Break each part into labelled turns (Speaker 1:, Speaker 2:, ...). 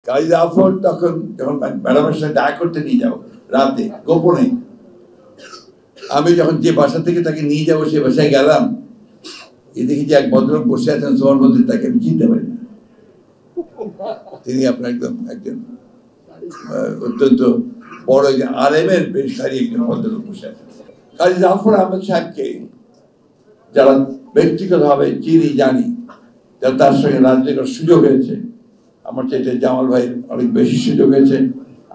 Speaker 1: কাজী জাফর তখন যখন ম্যাডামের সাথে দেখা করতে নিয়ে যাও রাতে গোপনে, আমি যখন যে বাসা থেকে তাকে নিয়ে যাবো সে বাসায় গেলাম, এই দেখি যে এক ভদ্রলোক বসে আছেন সোমার মধ্যে, তাকে আমি চিনতে পারি না। তিনি আপনার একজন অত্যন্ত বড় আলেমের বেশধারী একজন ভদ্রলোক বসে আছেন। কাজী জাফর আহমদ সাহেবকে যারা ব্যক্তিগতভাবে চিনি জানি, যারা তার সঙ্গে রাজনীতি করার সুযোগ হয়েছে, আমার চাইতে জামাল ভাইয়ের অনেক বেশি সুযোগ হয়েছে,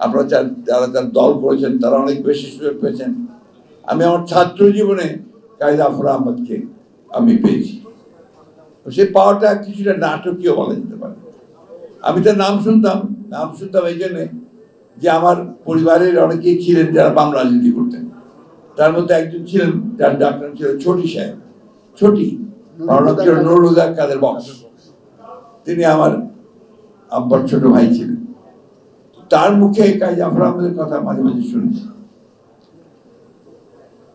Speaker 1: আপনারা যারা তার দল করেছেন তারা অনেক বেশি সুযোগ পেয়েছেন। আমি আমার ছাত্র জীবনে কাজী জাফর আহমদকে আমি পেয়েছি। সেই পাওয়াটা কিছুটা নাটকীয় বলা যেতে পারে। আমি তার নাম শুনতাম এই জন্যে যে আমার পরিবারের অনেকেই ছিলেন যারা বাম রাজনীতি করতেন। তার মধ্যে একজন ছিলেন যার ডাক্তার ছিল ছোটি সাহেব, ছোটি নুরুল হুদা কাদের বক্স, তিনি আমার আব্বার ছোট ভাই ছিলেন। তার মুখে কাজী জাফর আহমদের কথা মাঝে মাঝে শুনেছি।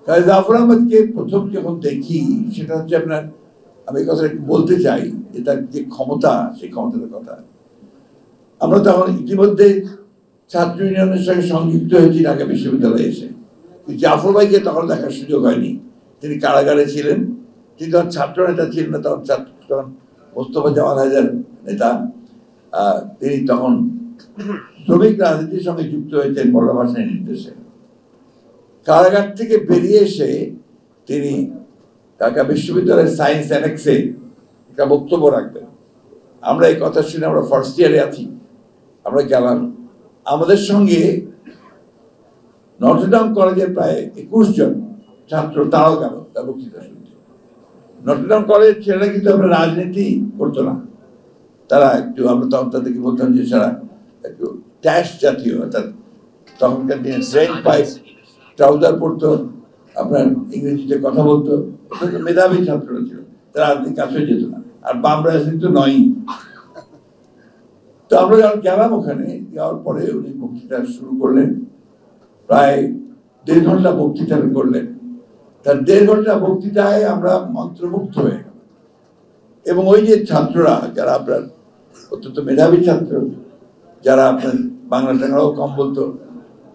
Speaker 1: কাজী জাফর আহমদকে প্রথম যখন দেখি সেটা হচ্ছে আপনার, আমি কথা একটু বলতে চাই যে তার যে ক্ষমতা, সেই ক্ষমতার কথা। আমরা তখন ইতিমধ্যে ছাত্র ইউনিয়নের সঙ্গে সংযুক্ত হয়েছি ঢাকা বিশ্ববিদ্যালয়ে এসে। জাফর ভাইকে তখন দেখার সুযোগ হয়নি, তিনি কারাগারে ছিলেন। তিনি তখন ছাত্র নেতা ছিলেন না, তখন মোস্তফা জামাল হায়দার নেতা। তিনি তখন শ্রমিক রাজনীতির সঙ্গে যুক্ত হয়েছেন মোল্লা ভাসানীর নির্দেশে। কারাগার থেকে বেরিয়ে এসে তিনি ঢাকা বিশ্ববিদ্যালয়ের সায়েন্স অ্যানেক্সে একটা বক্তব্য রাখবেন। আমরা এই কথা শুনে আমরা ফার্স্ট ইয়ারে আছি, আমরা গেলাম। আমাদের সঙ্গে নটরডেম কলেজের প্রায় 21 জন ছাত্র, তারাও গেল তার বক্তৃতা শুনতে। নটরডেম কলেজের ছেলেরা কিন্তু আমরা রাজনীতি করতো না, তারা একটু, আমরা তখন তাদেরকে বলতাম যে সারা একটু ট্যাশ জাতীয়, অর্থাৎ তখনকার দিনে ড্রেন পাইপ ট্রাউজার পরতো, আপনার ইংরেজিতে কথা বলতো, মেধাবী ছাত্ররা ছিল, তারা রাজনীতির কাছে যেত না, আর বাম রাজনীতি তো নয়ই। তো আমরা যখন গেলাম ওখানে, যাওয়ার পরে উনি বক্তৃতা শুরু করলেন। প্রায় 1.5 ঘন্টা বক্তৃতা করলেন। তার 1.5 ঘন্টা বক্তৃতায় আমরা মন্ত্রমুগ্ধ হয়ে গেলাম। এবং ওই যে ছাত্ররা যারা আপনার অত্যন্ত মেধাবী ছাত্র, যারা আপনার বাংলা টাংলাও কম বলতো,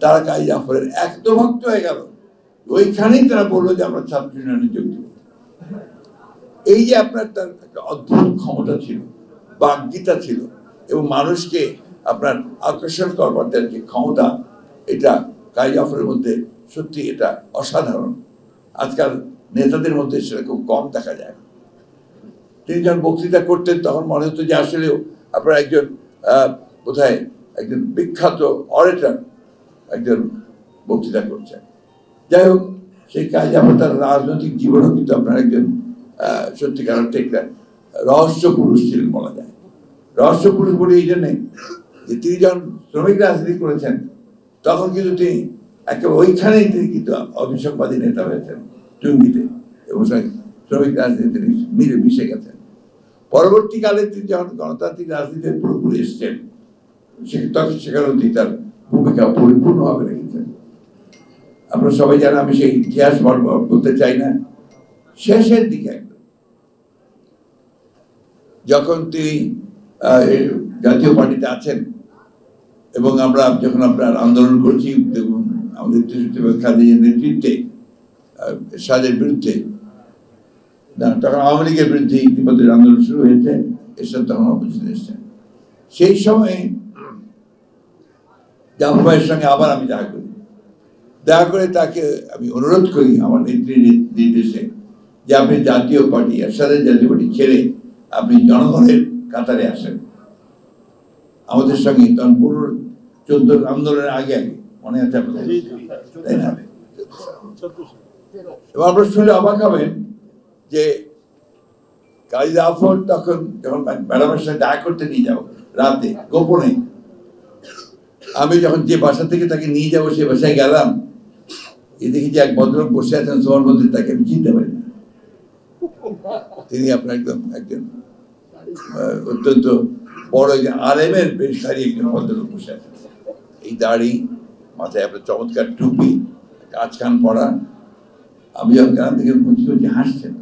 Speaker 1: তারা কাজী জাফরের একদম ভক্ত হয়ে গেল। ওইখানেই তারা বললো যে আমরা ছাত্র ইউনিয়নে যোগ দেব। এই যে আপনার তার একটা অদ্ভুত ক্ষমতা ছিল, বাগ্মিতা ছিল, এবং মানুষকে আপনার আকর্ষণ করবার তার যে ক্ষমতা, এটা কাজী জাফরের মধ্যে সত্যি এটা অসাধারণ। আজকাল নেতাদের মধ্যে সেটা খুব কম দেখা যায়। তিনি যখন বক্তৃতা করতেন তখন মনে হতো যে আসলেও আপনার একজন বোধহয় একজন বিখ্যাত অরেটর একজন বক্তৃতা করছেন। যাই হোক, সেই কাজে আমার তার রাজনৈতিক জীবনও কিন্তু আপনার একজন সত্যিকার অর্থে একটা রহস্য পুরুষ ছিলেন বলা যায়। রহস্য পুরুষ বলে এই জন্যে যে তিনি যখন শ্রমিক রাজনীতি করেছেন তখন কিন্তু তিনি একেবারে ওইখানেই তিনি কিন্তু অভিষেকবাদী নেতা হয়েছেন টুঙ্গিতে, এবং শ্রমিক রাজনীতি মিলে মিশে গেছেন। পরবর্তীকালে তিনি যখন গণতান্ত্রিক রাজনীতিতে পুরোপুরি এসছেন, তখন সেখানেও তিনি তার ভূমিকা পরিপূর্ণভাবে রেখেছেন। আমরা সবাই জানেন, আমি সেই ইতিহাস বলতে চাই না। শেষের দিকে একদম যখন তিনি জাতীয় পার্টিতে আছেন, এবং আমরা যখন আপনার আন্দোলন করছি আমাদের খাদিজার নেতৃত্বে সাজের বিরুদ্ধে, তখন আওয়ামী লীগের বিরুদ্ধে ইতিমধ্যে আন্দোলন শুরু হয়েছে, এসব তখন অপোজিশনে এসছেন। সেই সময়ে জাফর ভাইয়ের সঙ্গে আবার আমি দেখা করে তাকে আমি অনুরোধ করি আমার নেত্রীর নির্দেশে যে আপনি জাতীয় পার্টি, এরশাদের জাতীয় পার্টি ছেড়ে আপনি জনগণের কাতারে আসেন আমাদের সঙ্গে। তখন পুরো 14 আন্দোলনের আগে মনে আছে আপনাদের, তাই না? এবং আপনারা শুনে অবাক হবেন যে কাজী জাফর তখন যখন ম্যাডামের সাথে দেখা করতে নিয়ে যাও রাতে গোপনে, আমি যখন যে বাসা থেকে তাকে নিয়ে যাবো সে বাসায় গেলাম, এই দেখি যে এক ভদ্রলোক বসে আছেন সোমার মধ্যে, তাকে আমি চিনতে পারি না। তিনি আপনার একজন অত্যন্ত বড় আলেমের বেশধারী একজন ভদ্রলোক বসে আছেন। এই দাড়ি, মাথায় আপনার চমৎকার টুপি, কাঁচকান পরা। আমি যখন গ্রাম থেকে মুচি মুচি হাসছেন,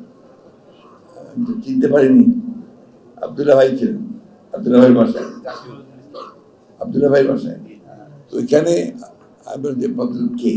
Speaker 1: চিনতে পারিনি। আব্দুল্লাহ ভাই ছিলেন, আব্দুল্লাহ ভাইয়ের বাসায়। দুলা ভাই বাসায়। তো ওইখানে আমি বললাম যে ভদ্রলোক কে?